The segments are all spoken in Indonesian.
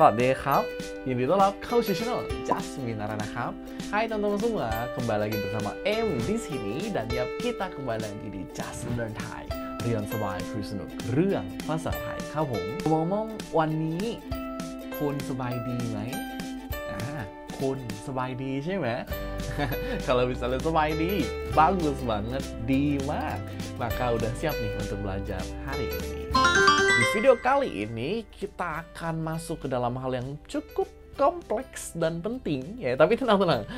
สวัสดีครับยินดีต้อนรับเข้าสู่ช่อง Jasmine Naraนะครับ. Hai teman-teman semua, kembali lagi bersama M di sini dan ya kita kembali lagi di Just Learn Thai เรียนสบายคุยสนุกเรื่องภาษาไทยครับผมมองวันนี้คุณสบายดีไหมคุณสบายดีใช่ไหม Kalau misalnya semaidi, bagus banget, Dimak. Maka udah siap nih untuk belajar hari ini. Di video kali ini kita akan masuk ke dalam hal yang cukup kompleks dan penting ya, tapi tenang-tenang.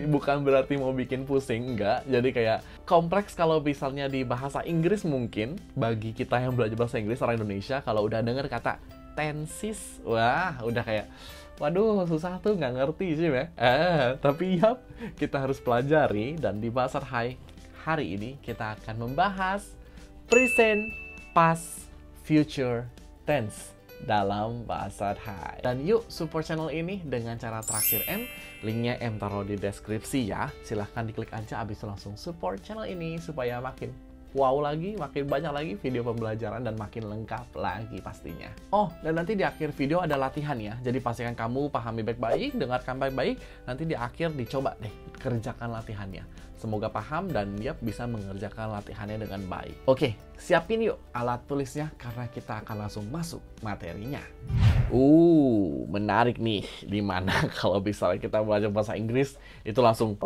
Bukan berarti mau bikin pusing, enggak. Jadi kayak kompleks kalau misalnya di bahasa Inggris mungkin bagi kita yang belajar bahasa Inggris orang Indonesia kalau udah denger kata tenses, wah udah kayak waduh, susah tuh, nggak ngerti sih ya. Tapi yap, kita harus pelajari. Dan di bahasa Thai hari ini kita akan membahas present, past, future tense dalam bahasa Thai. Dan yuk support channel ini dengan cara traktir M. Linknya M taruh di deskripsi ya. Silahkan diklik aja, abis itu langsung support channel ini supaya makin wow lagi, makin banyak lagi video pembelajaran dan makin lengkap lagi pastinya. Oh, dan nanti di akhir video ada latihan ya. Jadi pastikan kamu pahami baik-baik, dengarkan baik-baik. Nanti di akhir dicoba deh, kerjakan latihannya. Semoga paham dan ya bisa mengerjakan latihannya dengan baik. Oke, siapin yuk alat tulisnya karena kita akan langsung masuk materinya. Menarik nih. Dimana kalau misalnya kita belajar bahasa Inggris itu langsung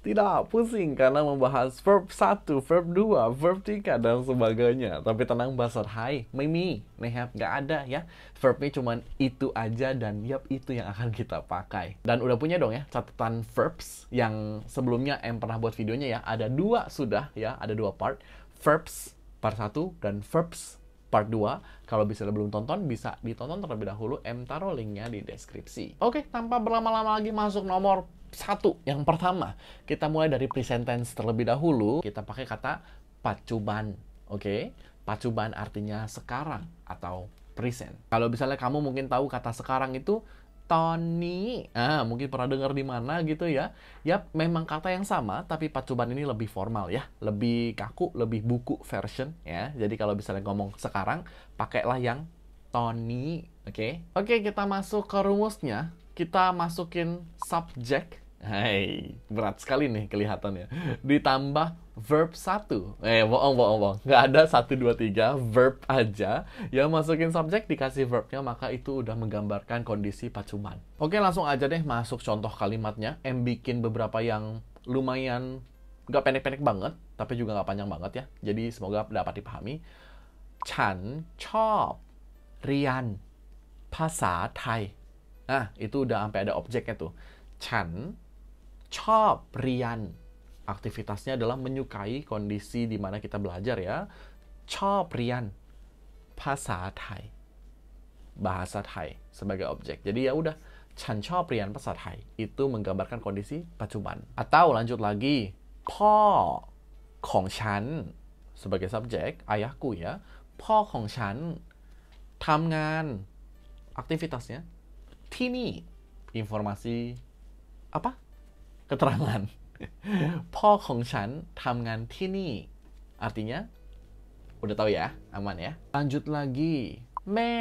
tidak pusing karena membahas verb 1, verb 2, verb 3 dan sebagainya. Tapi tenang, bahasa Thaiไม่มีนะครับ, nggak ada ya. Verbnya cuman itu aja dan yap itu yang akan kita pakai. Dan udah punya dong ya catatan verbs yang sebelumnya M pernah buat videonya ya. Ada dua sudah ya, ada dua part. Verbs part 1 dan verbs part 2, kalau bisa belum tonton, bisa ditonton terlebih dahulu. M taruh linknya di deskripsi. Oke, tanpa berlama-lama lagi masuk nomor 1. Yang pertama, kita mulai dari present tense terlebih dahulu. Kita pakai kata pacuban. Oke, pacuban artinya sekarang atau present. Kalau misalnya kamu mungkin tahu kata sekarang itu Tony, mungkin pernah dengar di mana gitu ya. Yap, memang kata yang sama, tapi pacuban ini lebih formal ya, lebih kaku, lebih buku version ya. Jadi kalau misalnya ngomong sekarang, pakailah yang Tony, oke? Oke, kita masuk ke rumusnya. Kita masukin subject. Hai, berat sekali nih kelihatannya. Ditambah verb 1. Bohong. Nggak ada 1, 2, 3, verb aja. Ya, masukin subjek, dikasih verbnya, maka itu udah menggambarkan kondisi pacuban. Oke, langsung aja deh masuk contoh kalimatnya. M bikin beberapa yang lumayan nggak pendek-pendek banget, tapi juga nggak panjang banget ya. Jadi semoga dapat dipahami. Chan chop rian bahasa Thai. Itu udah sampai ada objeknya tuh. Chan chop rian. Aktivitasnya adalah menyukai kondisi di mana kita belajar ya. Chop rian bahasa Thai. Bahasa Thai sebagai objek. Jadi ya udah, Chan chop rian bahasa Thai itu menggambarkan kondisi pacuban. Atau lanjut lagi,พ่อของฉัน sebagai subjek, ayahku ya. พ่อของฉัน ทำงาน, aktivitasnyaที่นี่, informasi apa? Keterangan. พ่อของฉัน ทำงานที่นี่ artinya udah tahu ya, aman ya. Lanjut lagi, แม่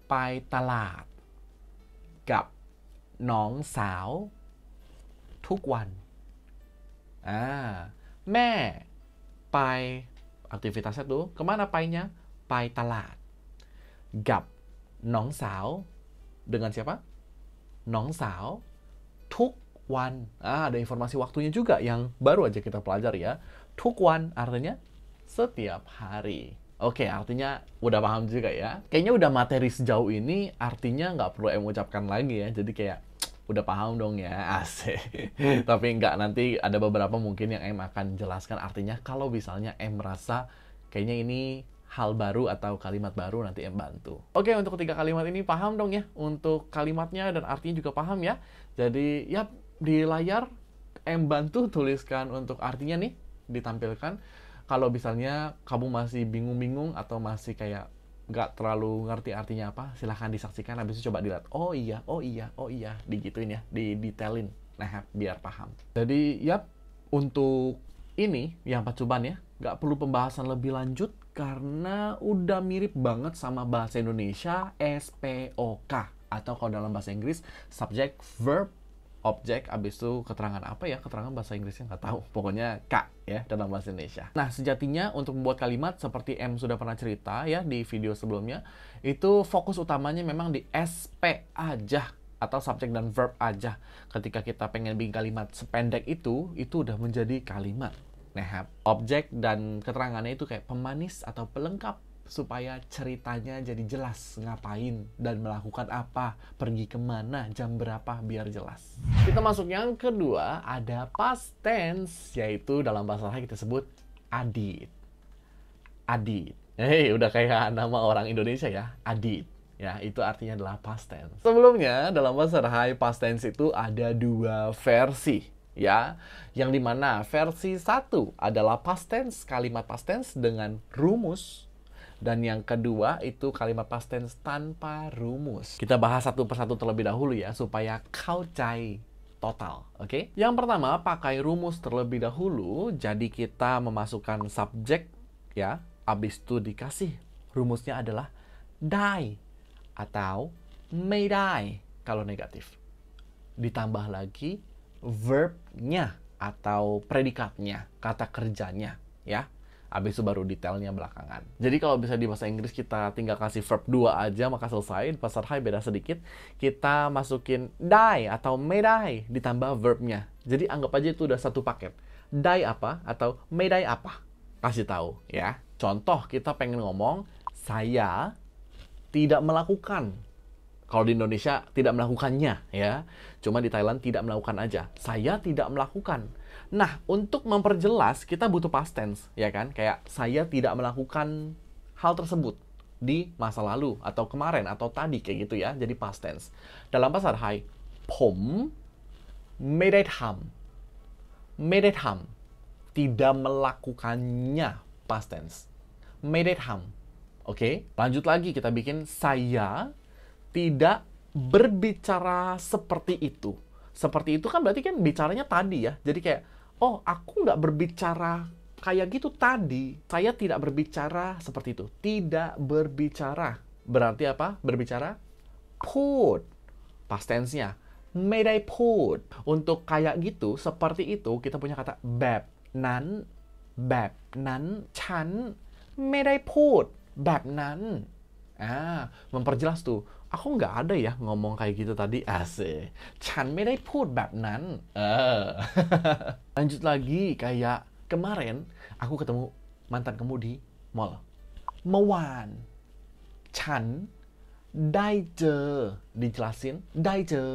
ไปตลาด กับ น้องสาว ทุกวัน. แม่ ไป aktivitasnya tuh kemana painya? ไปตลาด กับ น้องสาว dengan siapa? น้องสาว ทุกวัน. Ada informasi waktunya juga yang baru aja kita pelajari ya. ทุกวัน artinya setiap hari. Oke, artinya udah paham juga ya. Kayaknya udah materi sejauh ini, artinya nggak perlu M ucapkan lagi ya. Jadi kayak udah paham dong ya, asik. Tapi nggak, nanti ada beberapa mungkin yang M akan jelaskan artinya. Kalau misalnya M merasa kayaknya ini hal baru atau kalimat baru, nanti M bantu. Oke, untuk ketiga kalimat ini paham dong ya. Untuk kalimatnya dan artinya juga paham ya. Jadi ya di layar M bantu tuliskan untuk artinya nih, ditampilkan. Kalau misalnya kamu masih bingung-bingung atau masih kayak nggak terlalu ngerti artinya apa, silahkan disaksikan, habis itu coba dilihat. Oh iya, digituin ya, didetailin. Nah, biar paham. Jadi, yap, untuk ini yang pacuban ya, nggak perlu pembahasan lebih lanjut karena udah mirip banget sama bahasa Indonesia SPOK. Atau kalau dalam bahasa Inggris, subject, verb, objek, abis itu keterangan apa ya? Keterangan bahasa Inggrisnya nggak tahu. Pokoknya K ya dalam bahasa Indonesia. Nah, sejatinya untuk membuat kalimat seperti M sudah pernah cerita ya di video sebelumnya, itu fokus utamanya memang di SP aja atau subjek dan verb aja. Ketika kita pengen bikin kalimat sependek itu udah menjadi kalimat. Nah, objek dan keterangannya itu kayak pemanis atau pelengkap supaya ceritanya jadi jelas ngapain dan melakukan apa, pergi kemana, jam berapa, biar jelas. Kita masuk yang kedua, ada past tense, yaitu dalam bahasa Thai kita sebut adit. Adit. Udah kayak nama orang Indonesia ya, adit. Ya, itu artinya adalah past tense. Sebelumnya, dalam bahasa Thai, past tense itu ada dua versi. Ya, yang dimana versi satu adalah past tense, kalimat past tense dengan rumus. Dan yang kedua itu kalimat past tense tanpa rumus. Kita bahas satu persatu terlebih dahulu ya, supayaเข้าใจtotal, oke? Yang pertama, pakai rumus terlebih dahulu. Jadi kita memasukkan subjek ya, habis itu dikasih rumusnya adalah ได้ atau ไม่ได้ kalau negatif. Ditambah lagi verbnya atau predikatnya, kata kerjanya ya. Habis itu baru detailnya belakangan. Jadi kalau bisa di bahasa Inggris kita tinggal kasih verb 2 aja maka selesai. Di bahasa Thai beda sedikit. Kita masukin ได้ atau ไม่ได้ ditambah verbnya. Jadi anggap aja itu udah satu paket. ได้ apa atau ไม่ได้ apa. Kasih tahu ya. Contoh kita pengen ngomong saya tidak melakukan. Kalau di Indonesia tidak melakukannya ya. Cuma di Thailand tidak melakukan aja. Saya tidak melakukan. Nah, untuk memperjelas kita butuh past tense, ya kan? Kayak saya tidak melakukan hal tersebut di masa lalu atau kemarin atau tadi kayak gitu ya. Jadi past tense. Dalam bahasa Thai, ผมไม่ได้ทำ ไม่ได้ทำ tidak melakukannya, past tense. ไม่ได้ทำ. Oke, lanjut lagi kita bikin saya tidak berbicara seperti itu. Seperti itu kan berarti kan bicaranya tadi ya. Jadi kayak oh, aku nggak berbicara kayak gitu tadi. Saya tidak berbicara seperti itu. Tidak berbicara. Berarti apa? Berbicara? พูด. Past tense-nya. ไม่ได้พูด. Untuk kayak gitu, seperti itu, kita punya kata แบบนั้น แบบนั้น ฉันไม่ได้พูด แบบนั้น memperjelas tuh. Aku nggak ada ya ngomong kayak gitu tadi. Asik. ฉันไม่ได้พูดแบบนั้น. Lanjut lagi kayak kemarin aku ketemu mantan kamu di mall. เมื่อวาน ฉันได้เจอ dijelasin ได้เจอ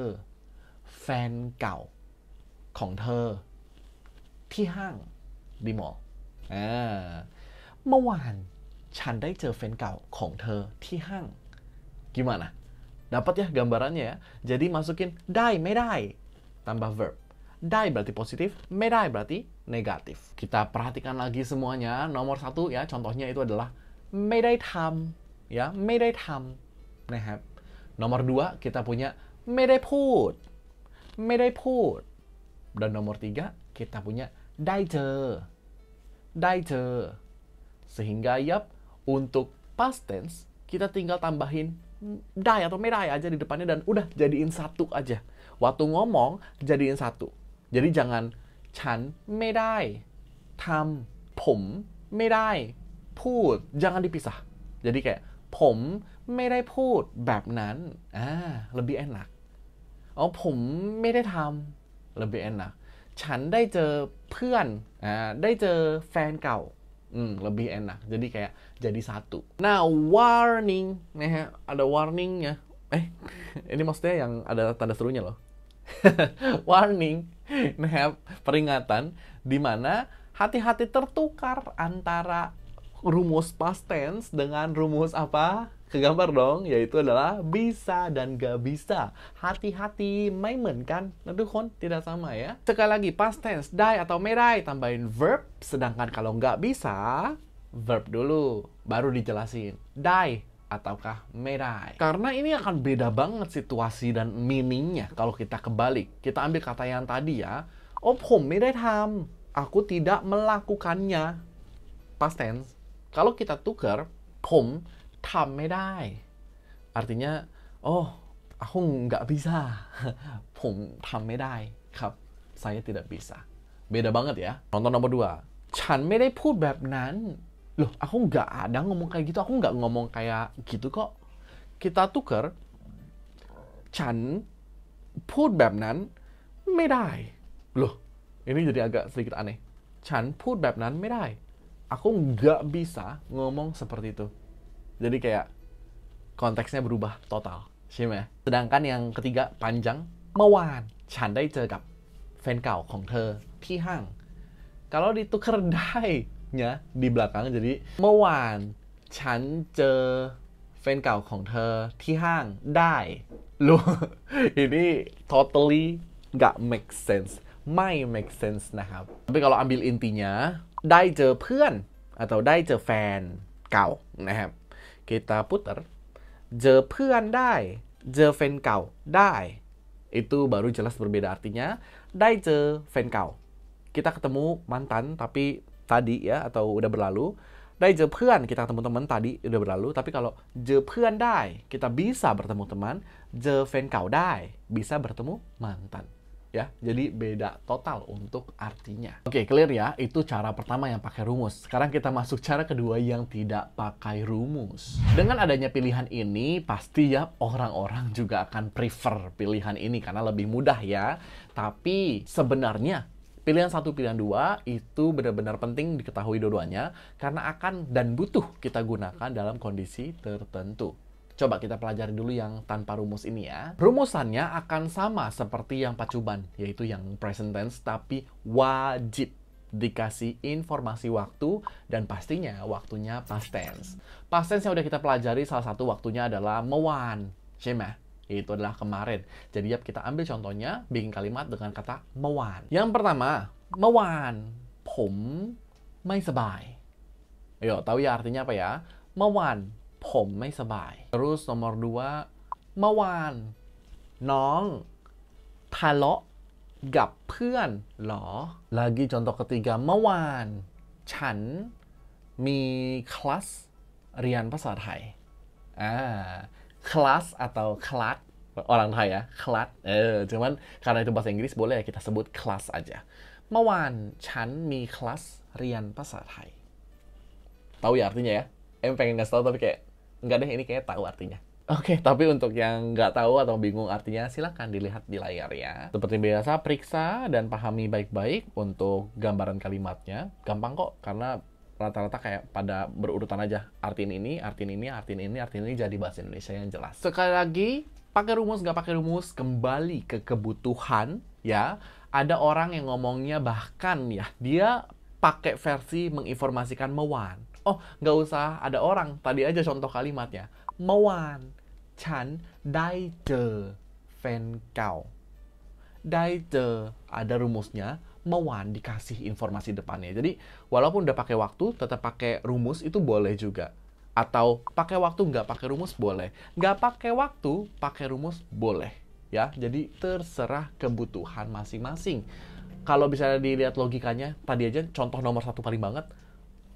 แฟนเก่าของเธอที่ห้าง di mall. เมื่อวานฉันได้เจอแฟนเก่าของเธอที่ห้าง Gimana? Dapat ya gambarannya ya. Jadi masukin ได้ไม่ได้ tambah verb. ได้ berarti positif, ไม่ได้ berarti negatif. Kita perhatikan lagi semuanya. Nomor 1 ya, contohnya itu adalah ไม่ได้ทำ ya, ไม่ได้ทำ นะครับ. Nomor 2 kita punya ไม่ได้พูด ไม่ได้พูด. Dan nomor 3 kita punya ได้เจอ ได้เจอ. Sehingga yap, untuk past tense kita tinggal tambahin ได้ atau ไม่ได้ aja di depannya dan udah jadiin satu aja. Waktu ngomong jadiin satu. Jadi jangan ฉันไม่ได้ทำ ผมไม่ได้พูด jangan dipisah. Jadi kayak ผมไม่ได้พูดแบบนั้น lebih enak. Oh, ผมไม่ได้ทำ lebih enak. ฉันได้เจอเพื่อน ได้เจอแฟนเก่า. Lebih enak. Jadi kayak jadi satu. Nah, warning. Ada warningnya. Ini maksudnya yang ada tanda serunya loh. Warning. Peringatan. Di mana hati-hati tertukar antara rumus past tense dengan rumus apa? Kegambar dong. Yaitu adalah bisa dan gak bisa. Hati-hati, ไม่เหมือนกัน nah, ทุกคน tidak sama ya. Sekali lagi, past tense ได้ atau ไม่ได้ tambahin verb. Sedangkan kalau nggak bisa, verb dulu. Baru dijelasin ได้ ataukah ไม่ได้. Karena ini akan beda banget situasi dan meaningnya kalau kita kebalik. Kita ambil kata yang tadi ya. Oh, ผมไม่ได้ทำ aku tidak melakukannya. Past tense. Kalau kita tukar, ผมทำไม่ได้. Artinya, oh, aku nggak bisa ผมทำไม่ได้ครับ saya tidak bisa. Beda banget ya. Contoh nomor 2, ฉันไม่ได้พูดแบบนั้น loh, aku nggak ada ngomong kayak gitu, aku nggak ngomong kayak gitu kok. Kita tuker, ฉันพูดแบบนั้นไม่ได้ loh, ini jadi agak sedikit aneh. ฉันพูดแบบนั้นไม่ได้ aku nggak bisa ngomong seperti itu. Jadi kayak konteksnya berubah total, ใช่ไหม sedangkan yang ketiga panjang, เมื่อวานฉันได้เจอกับแฟนเก่าของเธอที่ห้าง kalau ditukarได้nya di belakang jadi เมื่อวานฉันเจอแฟนเก่าของเธอที่ห้างได้ loh ini totally nggak make sense, ไม่ make sense นะครับ tapi kalau ambil intinya ได้เจอเพื่อน atau ได้เจอแฟนเก่านะครับ kita putar เจอเพื่อนได้ เจอแฟนเก่าได้ itu baru jelas berbeda artinya. ได้เจอแฟนเก่า kita ketemu mantan tapi tadi ya atau udah berlalu. ได้เจอเพื่อน kita ketemu teman tadi udah berlalu. Tapi kalau เจอเพื่อนได้ kita bisa bertemu teman. เจอแฟนเก่าได้ bisa bertemu mantan. Ya, jadi beda total untuk artinya. Oke, clear ya? Itu cara pertama yang pakai rumus. Sekarang kita masuk cara kedua yang tidak pakai rumus. Dengan adanya pilihan ini, pasti ya orang-orang juga akan prefer pilihan ini karena lebih mudah ya. Tapi sebenarnya pilihan 1, pilihan 2 itu benar-benar penting diketahui dua-duanya karena akan dan butuh kita gunakan dalam kondisi tertentu. Coba kita pelajari dulu yang tanpa rumus ini ya. Rumusannya akan sama seperti yang pacuban, yaitu yang present tense, tapi wajib dikasih informasi waktu dan pastinya waktunya past tense. Past tense yang udah kita pelajari salah satu waktunya adalah เมื่อวาน ใช่ไหม? Itu adalah kemarin. Jadi ya kita ambil contohnya, bikin kalimat dengan kata เมื่อวาน Yang pertama, เมื่อวานผมไม่สบาย. Ayo, tahu ya artinya apa ya? เมื่อวานผมไม่สบาย Terus nomor 2 เมื่อวานน้องทะเลาะกับเพื่อนเหรอ Lagi contoh ketiga เมื่อวานฉันมีคลาสเรียนภาษาไทย kelas atau kelas orang Thai ya, kelas. Cuman karena itu bahasa Inggris boleh ya kita sebut kelas aja. เมื่อวานฉันมีคลาสเรียนภาษาไทย Tahu ya artinya ya? Pengen ngasih tahu tapi kayak enggak deh, ini kayak tahu artinya. Oke, tapi untuk yang nggak tahu atau bingung artinya, silahkan dilihat di layar ya. Seperti biasa, periksa dan pahami baik-baik untuk gambaran kalimatnya. Gampang kok, karena rata-rata kayak pada berurutan aja. Artiin ini, artiin ini, artiin ini, artiin ini, jadi bahasa Indonesia yang jelas. Sekali lagi, pakai rumus, nggak pakai rumus, kembali ke kebutuhan ya. Ada orang yang ngomongnya bahkan ya, dia pakai versi menginformasikan เมื่อวาน Oh, nggak usah ada orang. Tadi aja contoh kalimatnya. เมื่อวานฉันได้เจอแฟนเก่า ได้เจอ ada rumusnya. เมื่อวาน dikasih informasi depannya. Jadi, walaupun udah pakai waktu, tetap pakai rumus itu boleh juga. Atau pakai waktu nggak pakai rumus boleh. Nggak pakai waktu, pakai rumus boleh. Ya, jadi terserah kebutuhan masing-masing. Kalau bisa dilihat logikanya, tadi aja contoh nomor 1 paling banget.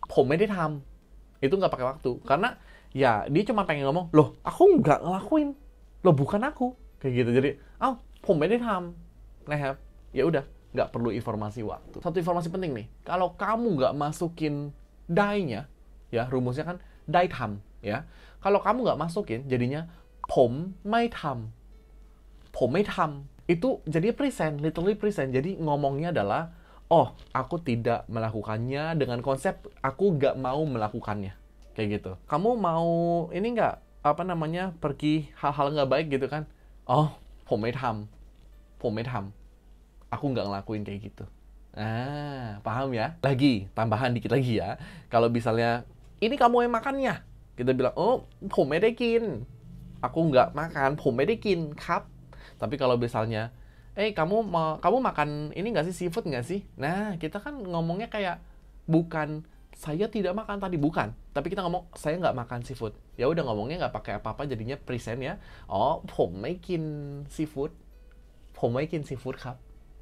ผมไม่ได้ทำ itu nggak pakai waktu karena ya dia cuma pengen ngomong, loh aku nggak ngelakuin, loh bukan aku, kayak gitu. Jadi ผมไม่ได้ทำ นะครับ ya udah nggak perlu informasi waktu. Satu informasi penting nih, kalau kamu nggak masukinได้-nya ya, rumusnya kan ได้ทำ ya, kalau kamu nggak masukin jadinya ผมไม่ทำ ผมไม่ทำ itu jadi present, literally present. Jadi ngomongnya adalah oh, aku tidak melakukannya dengan konsep aku nggak mau melakukannya. Kayak gitu. Kamu mau ini nggak, apa namanya, pergi hal-hal nggak baik gitu kan? Oh, ผมไม่ทำ ผมไม่ทำ aku nggak ngelakuin kayak gitu. Paham ya? Lagi, tambahan dikit lagi ya. Kalau misalnya, ini kamu yang makannya. Kita bilang, oh, ผมไม่ได้กิน aku nggak makan, ผมไม่ได้กิน ครับ. Tapi kalau misalnya, kamu makan ini nggak sih, seafood nggak sih? Nah, kita kan ngomongnya kayak bukan saya tidak makan tadi, bukan. Tapi kita ngomong saya nggak makan seafood. Ya udah ngomongnya nggak pakai apa-apa, jadinya present ya. Oh, ผมไม่กิน seafood. ผมไม่กิน seafood ครับ.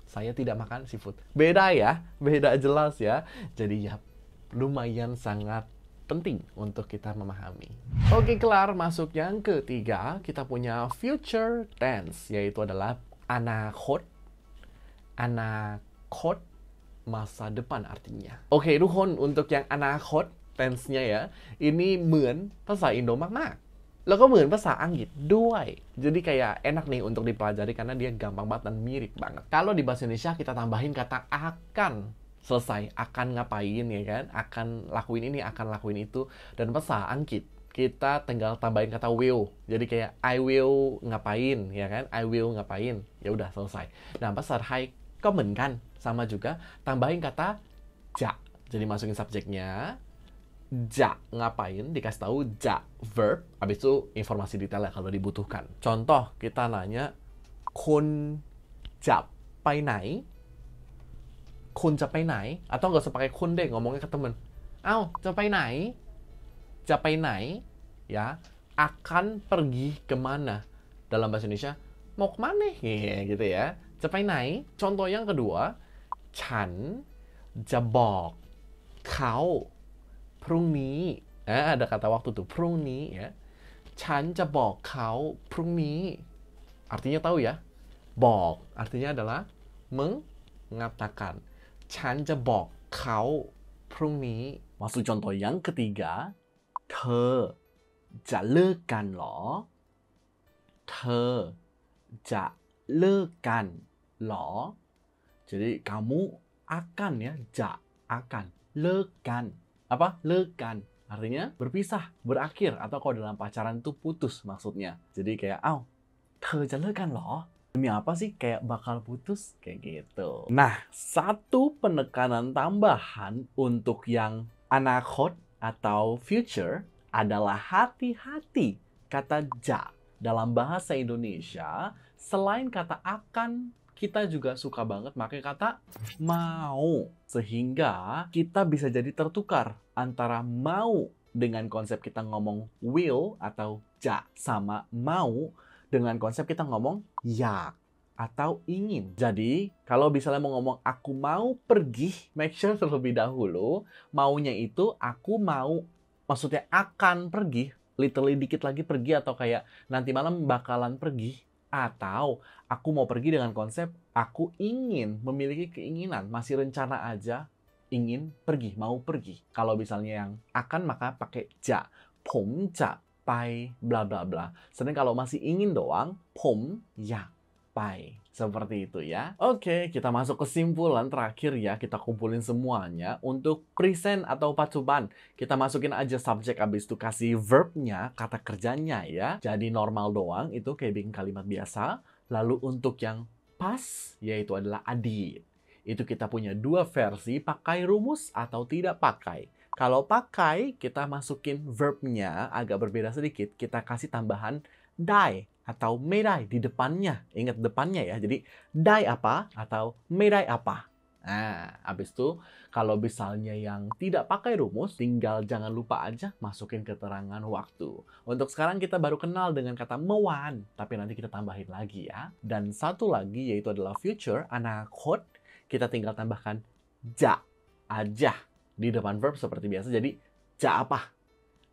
Saya tidak makan seafood. Beda ya, beda jelas ya. Jadi ya lumayan sangat penting untuk kita memahami. Oke, kelar. Masuk yang ketiga, kita punya future tense, yaitu adalah anakot. Anakot, masa depan artinya. Oke, ทุกคน untuk yang anakot tense-nya ya, ini เหมือนภาษาอินโดมากๆ แล้วก็เหมือนภาษาอังกฤษด้วย jadi kayak enak nih untuk dipelajari karena dia gampang banget dan mirip banget. Kalau di bahasa Indonesia kita tambahin kata akan, selesai, akan ngapain ya kan, akan lakuin ini, akan lakuin itu. Danภาษาอังกฤษkita tinggal tambahin kata will, jadi kayak I will ngapain ya kan, I will ngapain, ya udah selesai. Nah,ภาษาไทยก็เหมือนกัน, sama juga, tambahin kata ja, jadi masukin subjeknya, ja ngapain, dikasih tahu ja verb, habis itu informasi detailnya kalau dibutuhkan. Contoh, kita nanya, คุณจะไปไหน คุณจะไปไหน atau nggak usah pakai คุณ deh, ngomongnya ke temen, เอ้า จะไปไหน จะไปไหน ya, akan pergi kemana. Dalam bahasa Indonesia, mau kemana gitu ya, จะไปไหน. Contoh yang kedua, ฉันจะบอกเขา พรุ่งนี้ ada kata waktu tuh, พรุ่งนี้ ya. ฉันจะบอกเขาพรุ่งนี้ artinya tahu ya, บอก artinya adalah mengatakan. ฉันจะบอกเขาพรุ่งนี้. Masuk contoh yang ketiga, เธอจะเลิกกันเหรอ เธอจะเลิกกันเหรอ jadi kamu akan ya, ja akan, เลิกกัน apa? เลิกกัน artinya berpisah, berakhir, atau kalau dalam pacaran itu putus maksudnya. Jadi kayak, เอ้า เธอจะเลิกกันเหรอ demi apa sih kayak bakal putus kayak gitu. Nah, satu penekanan tambahan untuk yang anakot atau future adalah hati-hati kata ja. Dalam bahasa Indonesia, selain kata akan, kita juga suka banget pakai kata mau. Sehingga kita bisa jadi tertukar antara mau dengan konsep kita ngomong will atau ja, sama mau dengan konsep kita ngomong yak atau ingin. Jadi, kalau misalnya mau ngomong aku mau pergi, make sure terlebih dahulu maunya itu aku mau, maksudnya akan pergi, literally dikit lagi pergi, atau kayak nanti malam bakalan pergi, atau aku mau pergi dengan konsep aku ingin, memiliki keinginan, masih rencana aja ingin pergi, mau pergi. Kalau misalnya yang akan maka pakai ja, ผมจะไป bla bla bla. Sedangkan kalau masih ingin doang, ผมอยากไป. Seperti itu ya. Oke, kita masuk kesimpulan terakhir ya. Kita kumpulin semuanya. Untuk present atau pacuban, kita masukin aja subjek, habis itu kasih verbnya, kata kerjanya ya. Jadi normal doang, itu kayak bikin kalimat biasa. Lalu untuk yang past, yaitu adalah adit. Itu kita punya dua versi, pakai rumus atau tidak pakai. Kalau pakai, kita masukin verbnya agak berbeda sedikit. Kita kasih tambahan dai atau medai di depannya. Ingat depannya ya. Jadi, dai apa atau medai apa. Nah, habis itu kalau misalnya yang tidak pakai rumus, tinggal jangan lupa aja masukin keterangan waktu. Untuk sekarang kita baru kenal dengan kata mewan, tapi nanti kita tambahin lagi ya. Dan satu lagi yaitu adalah future, anakot, kita tinggal tambahkan ja aja di depan verb seperti biasa. Jadi, ja apa?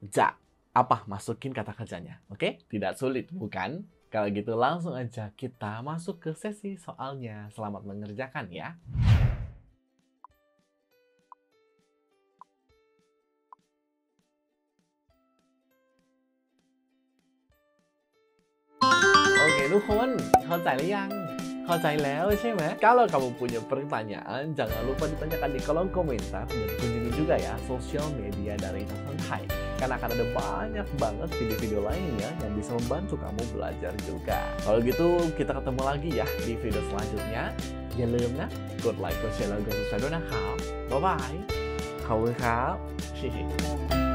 Ja apa? Masukin kata kerjanya. Oke? Tidak sulit, bukan? Kalau gitu langsung aja kita masuk ke sesi soalnya. Selamat mengerjakan ya. Oke, ทุกคนเข้าใจหรือยัง? เข้าใจแล้วใช่ไหม? Kalau kamu punya pertanyaan, jangan lupa ditanyakan di kolom komentar dan kunjungi juga ya sosial media dari Itasan Thai. Karena akan ada banyak banget video-video lainnya yang bisa membantu kamu belajar juga. Kalau gitu kita ketemu lagi ya di video selanjutnya. อย่าลืมนะกดไลค์กดแชร์แล้วก็ subscribe ด้วยนะครับ บ๊ายบาย ขอบคุณครับ